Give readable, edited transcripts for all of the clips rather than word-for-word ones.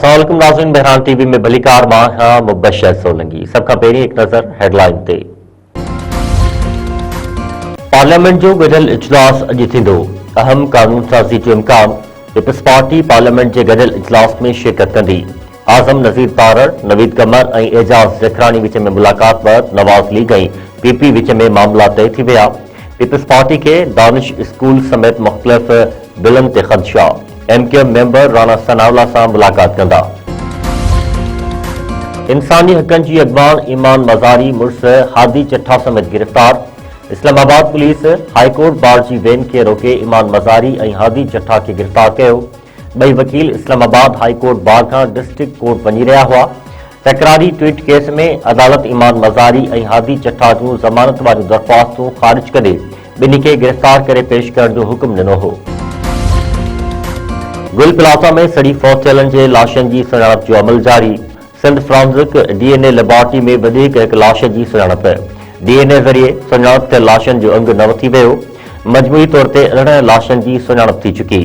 अस्सलाम वालेकुम नाज़रीन, बहरान टीवी में भली कार मां हां मुबशर सोलंकी। सब खां पहिरीं हिकु नज़र हेडलाइन ते। पार्लियामेंट जो गॾियल इजलास अॼु थींदो। अहम कानून साज़ी जो इम्कान। पीपल्स पार्टी पार्लियामेंट जे गॾियल इजलास में शिरकत कंदी। आज़म नज़ीर तारड़, नवीद कमर ऐं एजाज़ ज़खरानी विच में मुलाक़ात बैदि नवाज़ लीग ऐं पीपी विच में मामला तय थी विया। पीपल्स पार्टी के दानिश स्कूल समेत मुख़्तलिफ़ बिलनि ते ख़दशा। एमक्यूएम मेंबर राणा सनावला सां मुलाक़ात कंदा। इंसानी हक़नि जी अॻवान ईमान मज़ारी मुड़िस हादी चट्ठा समेत गिरफ़्तार। इस्लामाबाद पुलिस हाईकोर्ट बार जी वेन खे रोके ईमान मज़ारी ऐं हादी चट्ठा खे गिरफ़्तार कयो। ॿई वकील इस्लामाबाद हाईकोर्ट बार खां डिस्ट्रिक्ट कोर्ट वञी रहिया हुआ। तकरारी ट्वीट केस में अदालत ईमान मज़ारी ऐं हादी चट्ठा जूं ज़मानत वारियूं दरख़्वास्तूं ख़ारिज करे ॿिन्ही खे गिरफ़्तार करे पेश करण जो हुकुम ॾिनो हो। गुल प्लाज़ा में सड़ी फौत थियलनि जे लाशनि जी सुञाणप जो अमल जारी। सिंध फॉरेंसिक डीएनए लेबोरेटरी में वधीक हिकु लाश जी सुञाणप। डीएनए ज़रिए सुञाणप थियल लाशनि जो अंग न वठी वियो। मजमूई तौर ते 11 लाशनि जी सुञाणप थी चुकी।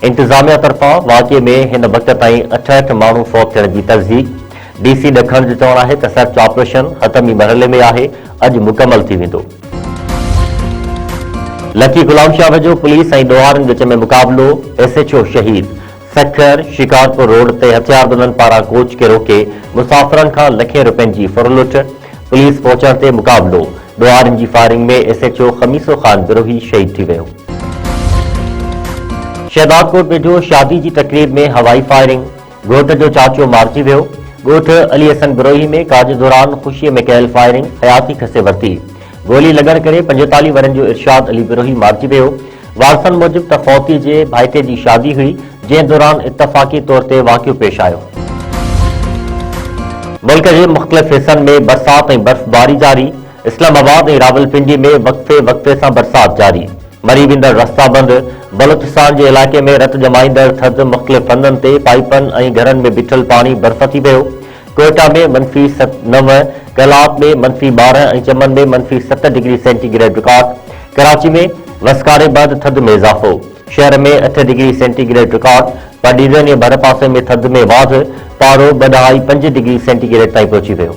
इंतज़ामिया तरफ़ां वाक़िए में हिन वक़्त ताईं 68 माण्हू फौत थियण जी तस्दीक। डीसी ॾखण जो चवणु आहे त सर्च ऑपरेशन हतमी मरहले में आहे, अॼु मुकमल थी वेंदो। लकी गुलाम शाह जो पुलिस ऐं ॾोहारनि विच में मुक़ाबिलो। एसएचओ शहीद। सखर शिकारपुर रोड ते हथियारबंदनि पारां कोच खे रोके मुसाफ़िरनि खां लखें रुपयनि जी फुरलुट। पुलिस पहुचण ते मुक़ाबिलो। ॾोहारनि जी फायरिंग में एसएचओ खमीसो ख़ान बिरोही शहीद थी वियो। शहदादकोट वेझो शादी जी तकरीब में हवाई फायरिंग। घोट जो चाचो मारिजी वियो। ॻोठ अली हसन बिरोही में काज दौरान ख़ुशीअ में कयल फायरिंग हयाती खसे वरिती। गोली लॻण करे 45 वरनि जो इरशाद अली बिरोही मारिजी वियो। वारसनि मूजिब त फौती जे भाइटे जी शादी हुई, जंहिं दौरान इतफ़ाक़ी तौर ते वाक़ियो पेश आयो। मुल्क जे मुख़्तलिफ़ हिस्सनि में बरसात ऐं बर्फ़बारी जारी। इस्लामाबाद ऐं रावलपिंडी में वक़्फ़े सां बरसात जारी। मरी वेंदड़ रस्ता बंदि। बलूचिस्तान जे इलाइक़े में रत जमाईंदड़ थधि मुख़्तलिफ़ हंधनि ते पाइपनि ऐं घरनि में बीठल पाणी बर्फ़ थी वियो। कोयटा में -9, कलात में -12 ऐं चमन में -7 डिग्री सेंटीग्रेड रिकॉर्ड। कराची में वसकारे बैदि थधि में इज़ाफ़ो। शहर में 8 डिग्री सेंटीग्रेड रिकॉर्ड। पडीज़न ऐं भर पासे में थधि में वाध। पारो 2 ॾहाई 5 डिग्री सेंटीग्रेड ताईं पहुची वियो।